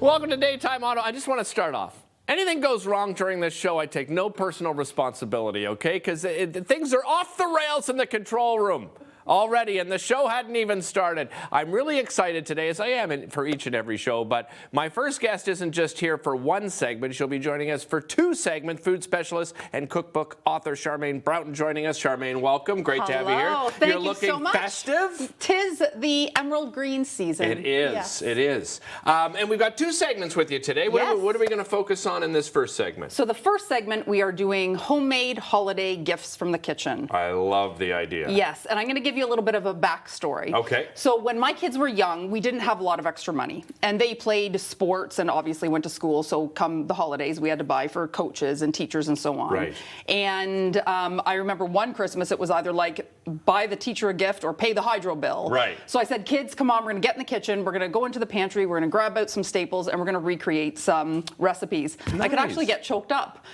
Welcome to Daytime Auto. I just want to start off. Anything goes wrong during this show, I take no personal responsibility, okay? Because things are off the rails in the control room already, and the show hadn't even started. I'm really excited today, as I am for each and every show, but my first guest isn't just here for one segment. She'll be joining us for two segments. Food specialist and cookbook author Charmaine Broughton joining us. Charmaine, welcome. Great to have you here. Thank You're you looking so much. festive. Tis the emerald green season. It is. Yes. It is. And we've got two segments with you today. What are we going to focus on in this first segment? So the first segment, we are doing homemade holiday gifts from the kitchen. I love the idea. Yes, and I'm going to give you a little bit of a backstory. Okay. So when my kids were young, we didn't have a lot of extra money, and they played sports and obviously went to school. So come the holidays, we had to buy for coaches and teachers and so on. Right. And I remember one Christmas, it was either like buy the teacher a gift or pay the hydro bill. Right. So I said, kids, come on, we're going to get in the kitchen, we're going to go into the pantry, we're going to grab out some staples, and we're going to recreate some recipes. Nice. I could actually get choked up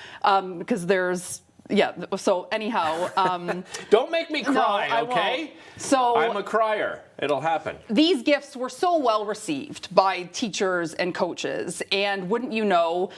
because there's. Yeah, so anyhow. Don't make me cry, I okay? won't. So I'm a crier. It'll happen. These gifts were so well received by teachers and coaches, and wouldn't you know,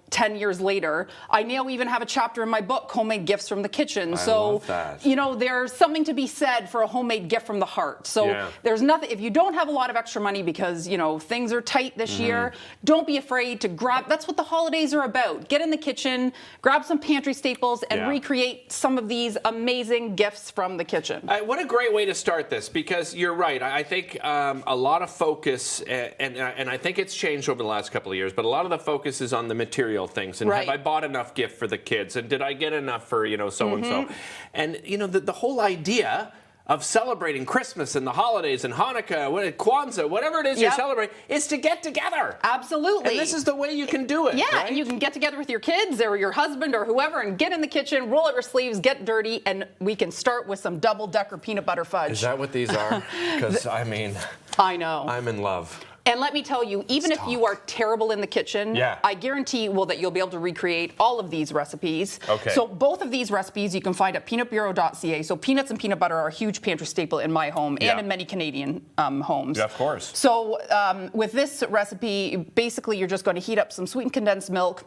10 years later, I now even have a chapter in my book, Homemade Gifts from the Kitchen. I love that. There's something to be said for a homemade gift from the heart. So there's nothing, if you don't have a lot of extra money because, things are tight this year, don't be afraid to grab, that's what the holidays are about. Get in the kitchen, grab some pantry staples, and recreate some of these amazing gifts from the kitchen. What a great way to start this, because you're right. I think a lot of focus, and I think it's changed over the last couple of years, but a lot of the focus is on the material things. And have I bought enough gift for the kids? And did I get enough for, so-and-so? And, the whole idea of celebrating Christmas and the holidays and Hanukkah, Kwanzaa, whatever it is you celebrate, is to get together. Absolutely. And this is the way you can do it. Yeah, right? and you can get together with your kids or your husband or whoever and get in the kitchen, roll up your sleeves, get dirty, and we can start with some double-decker peanut butter fudge. Is that what these are? Because, I know. I'm in love. And let me tell you, even if you are terrible in the kitchen, I guarantee that you'll be able to recreate all of these recipes. Okay. So both of these recipes you can find at peanutbureau.ca. So peanuts and peanut butter are a huge pantry staple in my home and in many Canadian homes. Yeah, of course. So with this recipe, basically you're just going to heat up some sweetened condensed milk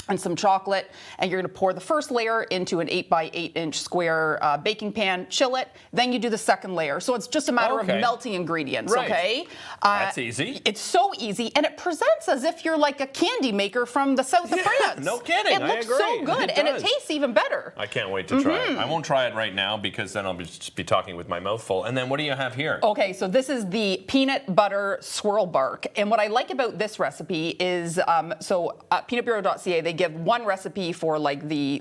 and some chocolate, and you're going to pour the first layer into an 8 by 8 inch square baking pan, chill it, then you do the second layer. So it's just a matter of melting ingredients, okay? That's easy. It's so easy, and it presents as if you're like a candy maker from the south of France. No kidding, It looks so good, and it tastes even better. I can't wait to try it. I won't try it right now because then I'll just be talking with my mouth full. And then what do you have here? Okay, so this is the peanut butter swirl bark, and what I like about this recipe is, so at peanutbureau.ca, they give one recipe for like the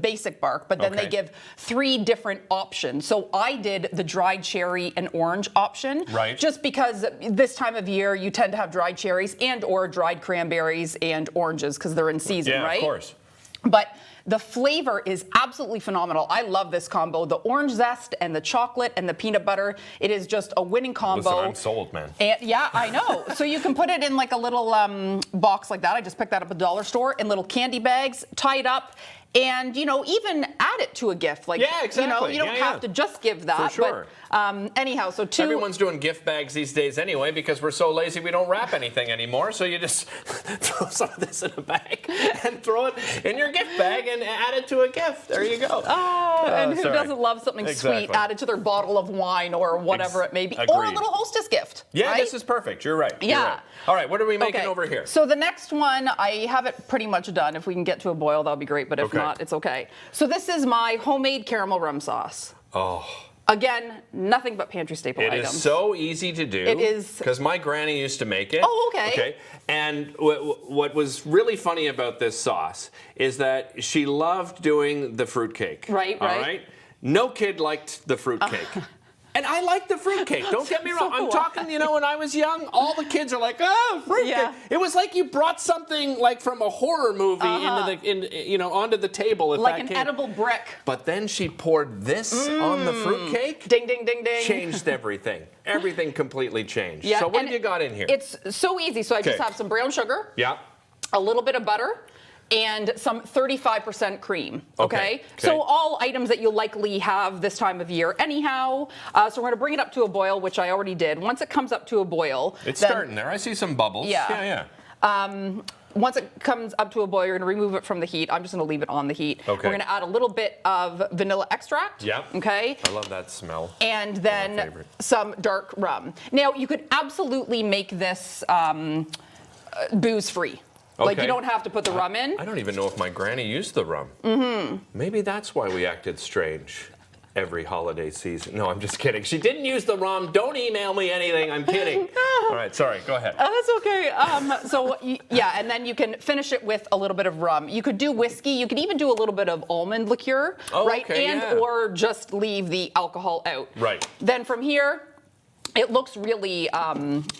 basic bark, but then they give 3 different options. So I did the dried cherry and orange option, just because this time of year you tend to have dried cherries and or dried cranberries and oranges because they're in season, right? Yeah, of course. But the flavor is absolutely phenomenal. I love this combo. The orange zest and the chocolate and the peanut butter. It is just a winning combo. Listen, I'm sold, man. And, yeah, I know. So you can put it in like a little box like that. I just picked that up at the dollar store in little candy bags, tie it up. And, even add it to a gift. Like, exactly. You don't have to just give that. For sure. But anyhow, so 2. Everyone's doing gift bags these days anyway because we're so lazy we don't wrap anything anymore. So you just throw some of this in a bag and throw it in your gift bag and add it to a gift. There you go. And who doesn't love something sweet added to their bottle of wine or whatever it may be. Agreed. Or a little hostess gift. Yeah, right? This is perfect. You're right. Yeah. You're right. All right, what are we making over here? So the next one, I have it pretty much done. If we can get to a boil, that'll be great. But if not, it's okay. So this is my homemade caramel rum sauce. Oh. Again, nothing but pantry staple items. It is so easy to do. It is. Because my granny used to make it. Oh, okay. Okay. And what was really funny about this sauce is that she loved doing the fruitcake. Right. All right? No kid liked the fruitcake. And I like the fruitcake. Don't get me wrong. I'm talking, when I was young, all the kids are like, oh, fruitcake. Yeah. It was like you brought something like from a horror movie onto the table. Like an edible brick. But then she poured this on the fruitcake. Ding, ding, ding, ding. Changed everything. Everything completely changed. Yeah, so what have you got in here? It's so easy. So I just have some brown sugar. Yeah. A little bit of butter. And some 35% cream, okay? So all items that you'll likely have this time of year anyhow. So we're gonna bring it up to a boil, which I already did. Once it comes up to a boil. It's starting there. I see some bubbles. Yeah. Once it comes up to a boil, you're going to remove it from the heat. I'm just going to leave it on the heat. Okay. We're going to add a little bit of vanilla extract. Yeah. Okay. I love that smell. And then some dark rum. Now, you could absolutely make this booze-free. Like, you don't have to put the rum in. I don't even know if my granny used the rum. Mm-hmm. Maybe that's why we acted strange every holiday season. No, I'm just kidding. She didn't use the rum. Don't email me anything. I'm kidding. All right, sorry. Go ahead. That's okay. Yeah, and then you can finish it with a little bit of rum. You could do whiskey. You could even do a little bit of almond liqueur, right? Okay, or just leave the alcohol out. Right. Then from here, it looks really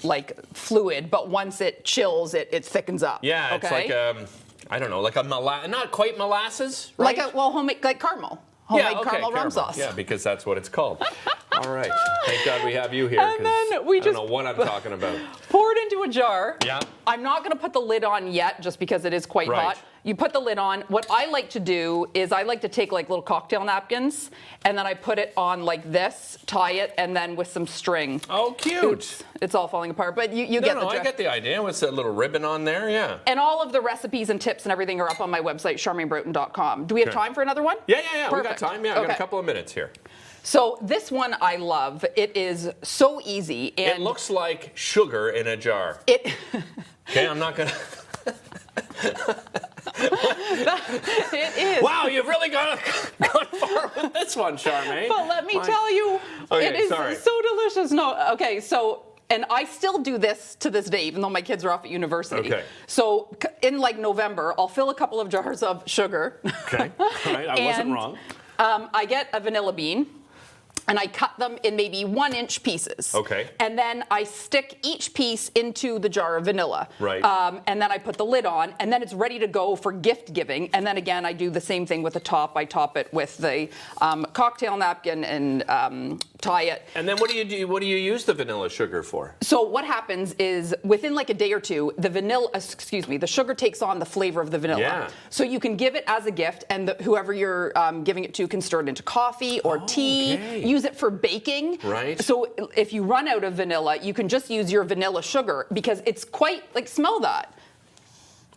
like fluid, but once it chills, it thickens up. Yeah, it's like I don't know, like a not quite molasses, right? Homemade, like caramel. Homemade caramel rum sauce. Yeah, because that's what it's called. All right. Thank God we have you here. And then we I don't know what I'm talking about. Pour it into a jar. Yeah. I'm not going to put the lid on yet, just because it is quite hot. You put the lid on. What I like to do is I like to take like little cocktail napkins, and then I put it on like this, tie it, and then with some string. Oh, cute. Oops, it's all falling apart, but you get the drift. I get the idea. What's that little ribbon on there? Yeah. And all of the recipes and tips and everything are up on my website, charmainebroughton.com. Do we have time for another one? Yeah. Perfect. We got time. Yeah, I've got a couple of minutes here. So this one I love. It is so easy. And it looks like sugar in a jar. Okay, I'm not gonna. It is. Wow, you've really gone far with this one, Charmaine. But let me tell you, it is so delicious. No, okay, so. And I still do this to this day, even though my kids are off at university. Okay. So in like November, I'll fill a couple of jars of sugar. Okay, all right, I wasn't wrong. I get a vanilla bean, and I cut them in maybe 1-inch pieces. Okay. And then I stick each piece into the jar of vanilla. Right. And then I put the lid on, and then it's ready to go for gift giving. And then again, I do the same thing with the top. I top it with the cocktail napkin and tie it. And then what do you do? What do you use the vanilla sugar for? So what happens is within like a day or two, the sugar takes on the flavor of the vanilla. Yeah. So you can give it as a gift, and whoever you're giving it to can stir it into coffee or tea. Okay. Use it for baking. Right. So if you run out of vanilla, you can just use your vanilla sugar, because it's quite like, smell that.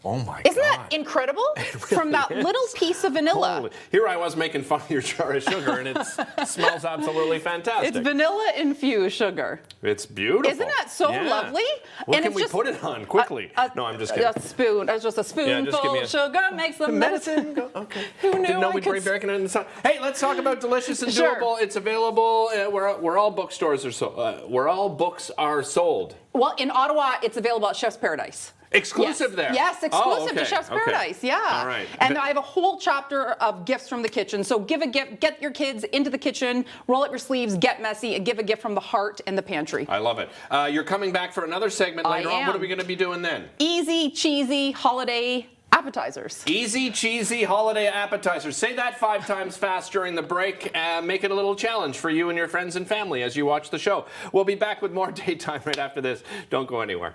Oh my God. Isn't that incredible? Really From that little piece of vanilla. Holy. Here I was making fun of your jar of sugar, and it smells absolutely fantastic. It's vanilla infused sugar. It's beautiful. Isn't that so lovely? What can we put it on quickly? No, I'm just kidding. A spoon. It's just a spoonful of sugar makes the medicine go. Okay. Who knew? Didn't know we'd bring back in the sun. Hey, let's talk about delicious and doable. It's available where all bookstores are sold. Where all books are sold. Well, in Ottawa, it's available at Chef's Paradise. Exclusive there? Yes, exclusive to Chef's Paradise, yeah. All right. And I have a whole chapter of gifts from the kitchen. So give a gift, get your kids into the kitchen, roll up your sleeves, get messy, and give a gift from the heart and the pantry. I love it. You're coming back for another segment later on. What are we going to be doing then? Easy, cheesy, holiday appetizers. Easy, cheesy holiday appetizers. Say that 5 times fast during the break. Make it a little challenge for you and your friends and family as you watch the show. We'll be back with more Daytime right after this. Don't go anywhere.